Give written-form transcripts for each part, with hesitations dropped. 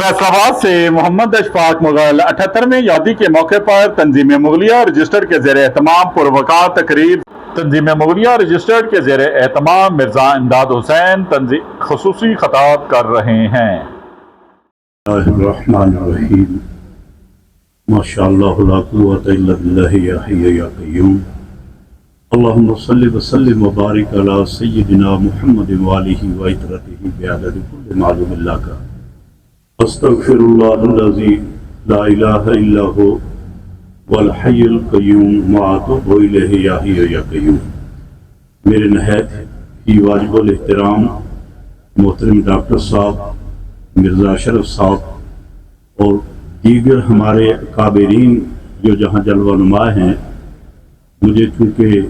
फैसलाबाद से मोहम्मद अशफाक मुगल 78वें यादी के मौके पर तंजीम मुगलिया रजिस्टर्ड के जेर एहतमाम पुरवकार तकरीर। तंजीम मुगलिया रजिस्टर्ड के जेर एहतमाम मिर्जा इमदाद हुसैन खसूसी खताब कर रहे हैं। रहमानिर्रहीम। माशाअल्लाह ला कुव्वता इल्ला बिल्लाहि या हय्यु या क़य्यूम। अल्लाहुम्मा सल्लि व सल्लिम व बारिक अला सय्यिदिना मुहम्मद व आलिहि व इतरतिहि बिअददि कुल्लि मालूमिन लका। अस्तगफिरुल्लाहल्लज़ी ला इलाहा इल्ला हु वल हय्युल क़य्यूम व अतूबु इलैहि या हय्यु या क़य्यूम। मेरे नहायत ही वाजिबुल एहतराम मोहतरम डॉक्टर साहब, मिर्ज़ा अशरफ साहब और दीगर हमारे काबिरीन जो जहाँ जलवा नुमा हैं, मुझे चूँकि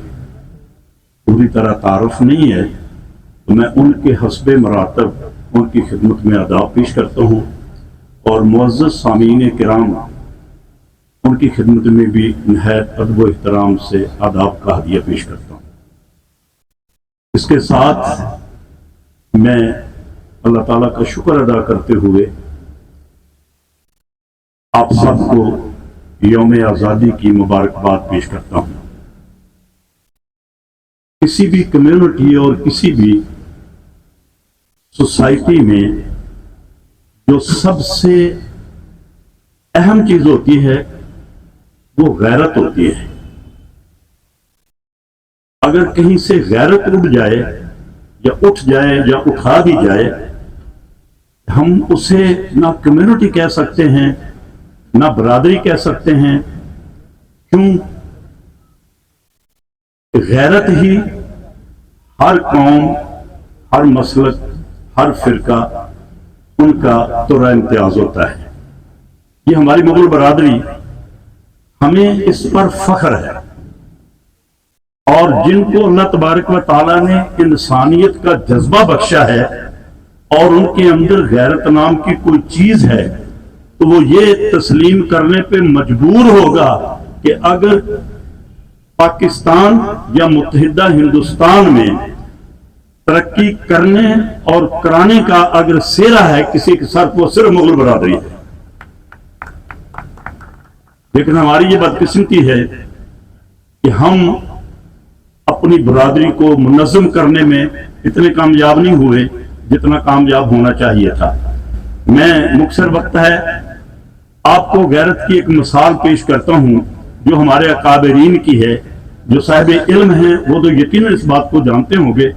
पूरी तरह तारुफ नहीं है तो मैं उनके हस्बे मरातब उनकी खिदमत में आदाब पेश करता हूँ और मुअज़्ज़ज़ सामीन किराम उनकी खिदमत में भी नहायत अदब व एहतराम से आदाब का हदिया पेश करता हूँ। इसके साथ मैं अल्लाह ताला का शुक्र अदा करते हुए आप सबको यौम आज़ादी की मुबारकबाद पेश करता हूँ। किसी भी कम्युनिटी और किसी भी सोसाइटी में जो सबसे अहम चीज होती है वो गैरत होती है। अगर कहीं से गैरत उठ जाए या उठ जाए या उठा दी जाए, हम उसे ना कम्युनिटी कह सकते हैं ना बरादरी कह सकते हैं। क्यों? गैरत ही हर कौम, हर मसलक, हर फिरका उनका तोरा इम्तियाज होता है। ये हमारी मुगल बरादरी, हमें इस पर फख्र है। और जिनको अल्लाह तबारक व तआला ने इंसानियत का जज्बा बख्शा है और उनके अंदर गैरत नाम की कोई चीज है, तो वो ये तस्लीम करने पे मजबूर होगा कि अगर पाकिस्तान या मुत्तहिदा हिंदुस्तान में तरक्की करने और कराने का अगर सेरा है किसी के सर, वो सिर्फ मुगल बरादरी है। लेकिन हमारी ये बदकिस्मती है कि हम अपनी बरादरी को मुनज़्ज़म करने में इतने कामयाब नहीं हुए जितना कामयाब होना चाहिए था। मैं मुख्तसर वक्त है आपको गैरत की एक मिसाल पेश करता हूँ जो हमारे अकाबरीन की है। जो साहिब इल्म हैं वो तो यकीनन इस बात को जानते होंगे,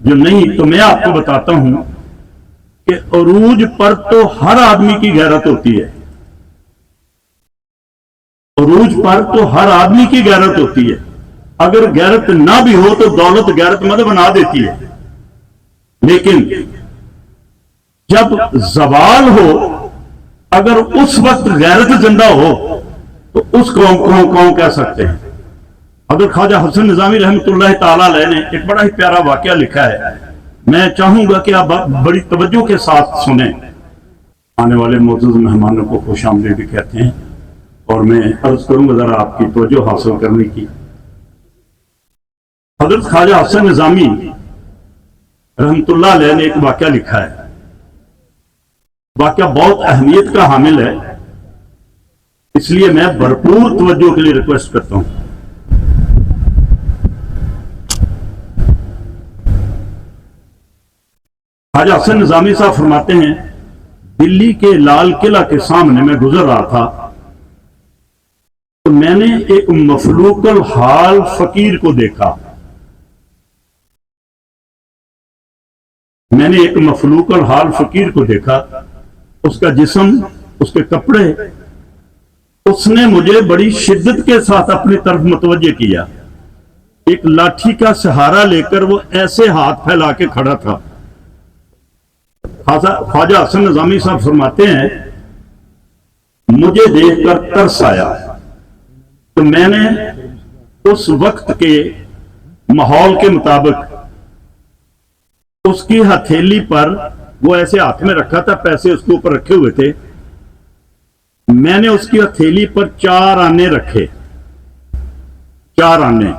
जो नहीं तो मैं आपको बताता हूं कि अरूज पर तो हर आदमी की गैरत होती है। अरूज पर तो हर आदमी की गैरत होती है। अगर गैरत ना भी हो तो दौलत गैरतमंद बना देती है। लेकिन जब जवाल हो, अगर उस वक्त गैरत जिंदा हो तो उस कौम को कौन कह सकते हैं। अगर ख्वाजा हसन निजामी रहमतुल्लाह ताला अलैह ने एक बड़ा ही प्यारा वाकया लिखा है, मैं चाहूंगा कि आप बड़ी तवज्जो के साथ सुने। आने वाले मौजूद मेहमानों को खुश आमदीद कहते हैं और मैं अर्ज करूंगा जरा आपकी तवज्जो हासिल करने की। हजरत ख्वाजा हसन निजामी रहमतुल्लाह अलैह ने एक वाकया लिखा है। वाकया बहुत अहमियत का हामिल है, इसलिए मैं भरपूर तवज्जो के लिए रिक्वेस्ट करता हूं। ख्वाजा हसन निजामी साहब फरमाते हैं, दिल्ली के लाल किला के सामने मैं गुजर रहा था तो मैंने एक मफलूकल हाल फकीर को देखा। मैंने एक मफलूकल हाल फकीर को देखा। उसका जिस्म, उसके कपड़े, उसने मुझे बड़ी शिद्दत के साथ अपनी तरफ मुतवज्जे किया। एक लाठी का सहारा लेकर वो ऐसे हाथ फैला के खड़ा था। ख्वाजा हसन निजामी साहब फरमाते हैं, मुझे देखकर तरस आया तो मैंने उस वक्त के माहौल के मुताबिक उसकी हथेली पर, वो ऐसे हाथ में रखा था, पैसे उसके ऊपर रखे हुए थे, मैंने उसकी हथेली पर 4 आने रखे। 4 आने।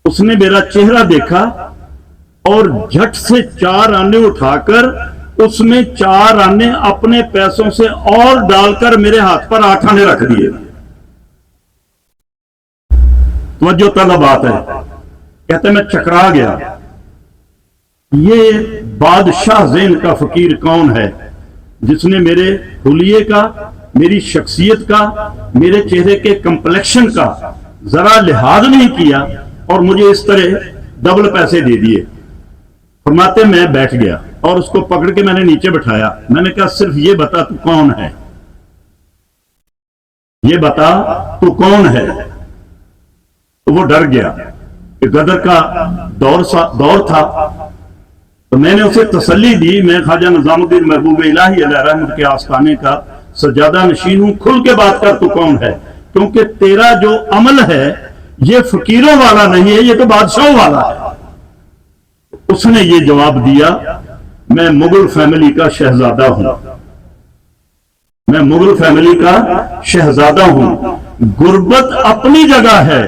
उसने मेरा चेहरा देखा और झट से 4 आने उठाकर उसमें 4 आने अपने पैसों से और डालकर मेरे हाथ पर 8 आने रख दिए। तवज्जो तलब बात है, कहते मैं चकरा गया। ये बादशाह ज़ेन का फकीर कौन है जिसने मेरे हुलिये का, मेरी शख्सियत का, मेरे चेहरे के कंप्लेक्शन का जरा लिहाज नहीं किया और मुझे इस तरह डबल पैसे दे दिए। फरमाते मैं बैठ गया और उसको पकड़ के मैंने नीचे बिठाया। मैंने कहा सिर्फ ये बता तू कौन है, ये बता तू कौन है। तो वो डर गया कि गदर का दौर था। तो मैंने उसे तसल्ली दी, मैं ख्वाजा निजामुद्दीन महबूब इलाही अलैहि रहमत के आस्थाने का सज्जादा नशीन हूं, खुल के बात कर तू कौन है, क्योंकि तेरा जो अमल है ये फकीरों वाला नहीं है, ये तो बादशाहों वाला है। उसने ये जवाब दिया, मैं मुगल फैमिली का शहजादा हूं, मैं मुगल फैमिली का शहजादा हूं। गुर्बत अपनी जगह है,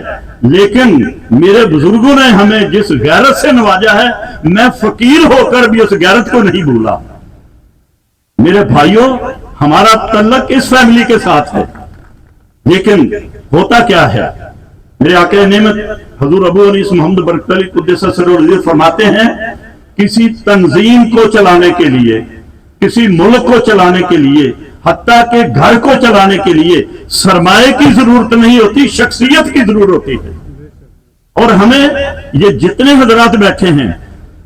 लेकिन मेरे बुजुर्गों ने हमें जिस गैरत से नवाजा है, मैं फकीर होकर भी उस गैरत को नहीं भूला। मेरे भाइयों, हमारा तल्लक इस फैमिली के साथ है, लेकिन होता क्या है, मेरे आका नेमत हजूर अबू अनीस मोहम्मद बरकतली कुद्दस सिर्रुल फरमाते हैं, किसी तंजीम को चलाने के लिए, किसी मुल्क को चलाने के लिए, हत्ता के घर को चलाने के लिए सरमाए की जरूरत नहीं होती, शख्सियत की जरूरत होती है। और हमें ये जितने हजरात बैठे हैं,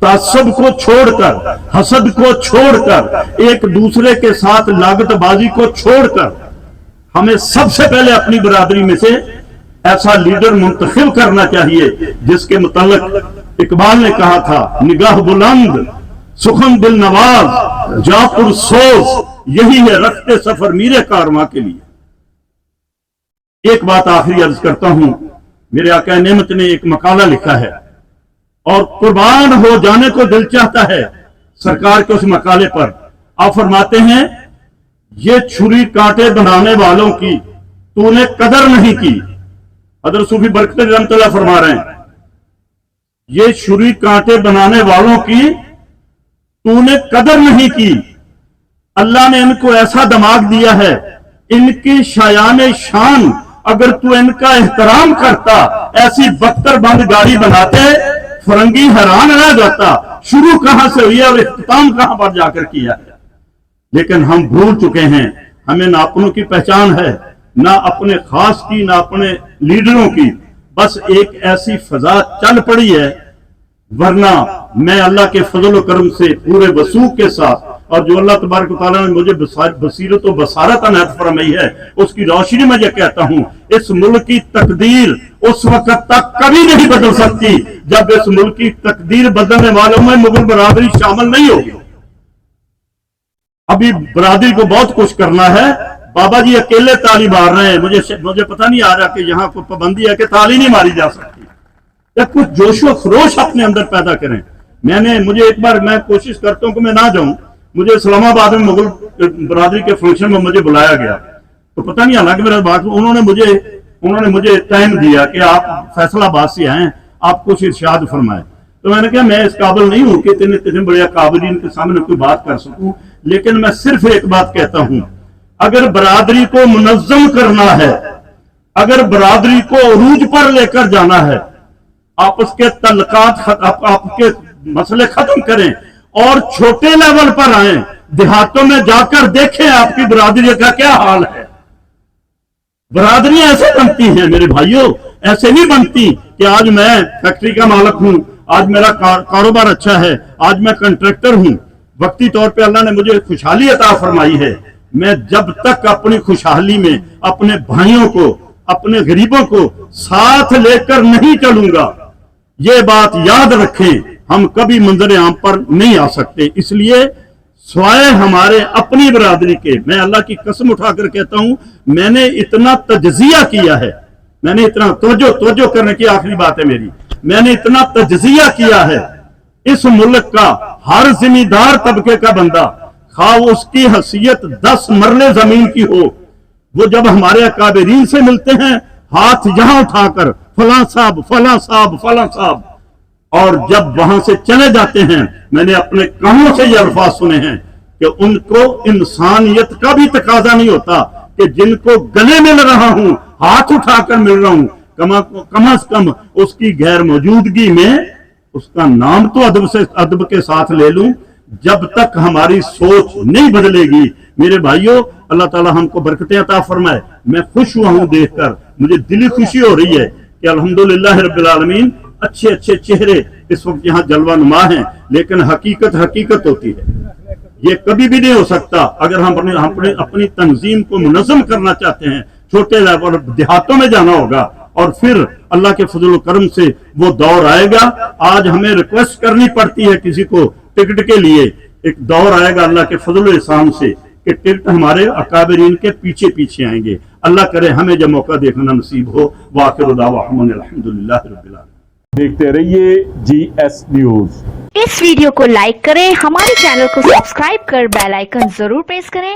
तासब को छोड़कर, हसद को छोड़कर, एक दूसरे के साथ लागतबाजी को छोड़कर, हमें सबसे पहले अपनी बरादरी में से ऐसा लीडर मुंतखब करना चाहिए जिसके मुतल्लिक इकबाल ने कहा था, निगाह बुलंद सुखन दिल नवाज जापुर सोज, यही है रखते सफर मीरे कारवां के लिए। एक बात आखिरी अर्ज करता हूं, मेरे आका नेमत ने एक मकाला लिखा है और कुर्बान हो जाने को दिल चाहता है सरकार के उस मकाले पर। आप फरमाते हैं, ये छुरी कांटे बनाने वालों की तूने कदर नहीं की। हज़रत सूफी बरकत रहमतुल्लाह फरमा रहे हैं, ये छुरी कांटे बनाने वालों की तूने कदर नहीं की। अल्लाह ने इनको ऐसा दिमाग दिया है, इनकी शायान शान अगर तू इनका एहतराम करता, ऐसी बख्तर बंद गाड़ी बनाते, फरंगी हैरान रह जाता, शुरू कहां से हुई है और इख्तिताम कहां पर जाकर किया है। लेकिन हम भूल चुके हैं, हमें ना अपनों की पहचान है, ना अपने खास की, ना अपने लीडरों की। बस एक ऐसी फजा चल पड़ी है, वरना मैं अल्लाह के फजल करम से पूरे वसूख के साथ, और जो अल्लाह तबारक व तआला ने मुझे बसीरत और बसारत अनायत फरमाई है, उसकी रोशनी में यह कहता हूं, इस मुल्क की तकदीर उस वक्त तक कभी नहीं बदल सकती जब इस मुल्क की तकदीर बदलने वालों में मुगल बरादरी शामिल नहीं होगी। अभी बरादरी को बहुत कुछ करना है। बाबा जी अकेले ताली मार रहे हैं, मुझे पता नहीं आ रहा कि यहाँ कोई पाबंदी है कि ताली नहीं मारी जा सकती। या कुछ जोशो खरोश अपने अंदर पैदा करें। मुझे एक बार मैं कोशिश करता हूं कि मैं ना जाऊं, मुझे इस्लामाबाद में मुगल बरादरी के फंक्शन में मुझे बुलाया गया, तो पता नहीं, हालांकि मेरा बात, उन्होंने मुझे टाइम दिया कि आप फैसलाबाद से आए, आप कुछ इरशाद फरमाए। तो मैंने कहा मैं इस काबिल नहीं हूं कि इतने बड़े काबिलीन के सामने कोई बात कर सकूं, लेकिन मैं सिर्फ एक बात कहता हूं, अगर बरादरी को मुनज़्ज़म करना है, अगर बरादरी को अरूज पर लेकर जाना है, आपस के तल्लकात, आपके मसले खत्म करें और छोटे लेवल पर आए, देहातों में जाकर देखें आपकी बरादरी का क्या हाल है। बरादरियां ऐसे बनती हैं मेरे भाइयों, ऐसे नहीं बनती कि आज मैं फैक्ट्री का मालिक हूं, आज मेरा कारोबार अच्छा है, आज मैं कंट्रैक्टर हूं। वक्ती तौर पे अल्लाह ने मुझे खुशहाली अता फरमाई है, मैं जब तक अपनी खुशहाली में अपने भाइयों को, अपने गरीबों को साथ लेकर नहीं चलूंगा, ये बात याद रखें, हम कभी मंजर आम पर नहीं आ सकते। इसलिए स्वाय हमारे अपनी बरादरी के, मैं अल्लाह की कसम उठाकर कहता हूं, मैंने इतना तजजिया किया है, मैंने इतना तवज्जो करने की आखिरी बात है मेरी, मैंने इतना तजजिया किया है, इस मुल्क का हर जिम्मेदार तबके का बंदा, खा उसकी हैसियत 10 मरले जमीन की हो, वो जब हमारे अकाबरीन से मिलते हैं, हाथ यहां उठाकर फलां साहब, फलां साहब, फलां साहब, और जब वहां से चले जाते हैं, मैंने अपने कानों से ये अल्फाज सुने हैं, कि उनको इंसानियत का भी तकाजा नहीं होता कि जिनको गले मिल रहा हूं, हाथ उठाकर मिल रहा हूं, कम से कम उसकी गैर मौजूदगी में उसका नाम तो अदब के साथ ले लूं। जब तक हमारी सोच नहीं बदलेगी मेरे भाइयों, अल्लाह ताला हमको बरकतें अता फरमाए। मैं खुश हुआ हूं देखकर, मुझे दिली खुशी हो रही है कि अल्हम्दुलिल्लाह रब्बिल आलमीन, अच्छे अच्छे चेहरे इस वक्त यहाँ जलवा नुमा हैं, लेकिन हकीकत होती है। ये कभी भी नहीं हो सकता। अगर हम अपनी तंजीम को मुनज़्ज़म करना चाहते हैं, छोटे लेवल देहातों में जाना होगा और फिर अल्लाह के फजल करम से वो दौर आएगा। आज हमें रिक्वेस्ट करनी पड़ती है किसी को टिकट के लिए, एक दौर आएगा अल्लाह के फजल एहसान से कि टिकट हमारे अकाबरीन के पीछे पीछे आएंगे। अल्लाह करे हमें जब मौका देखना नसीब हो। वाखिर दावाहुम अल्हम्दुलिल्लाह रब्बिल आलमीन। देखते रहिए GS न्यूज। इस वीडियो को लाइक करें, हमारे चैनल को सब्सक्राइब कर बेल आइकन जरूर प्रेस करें।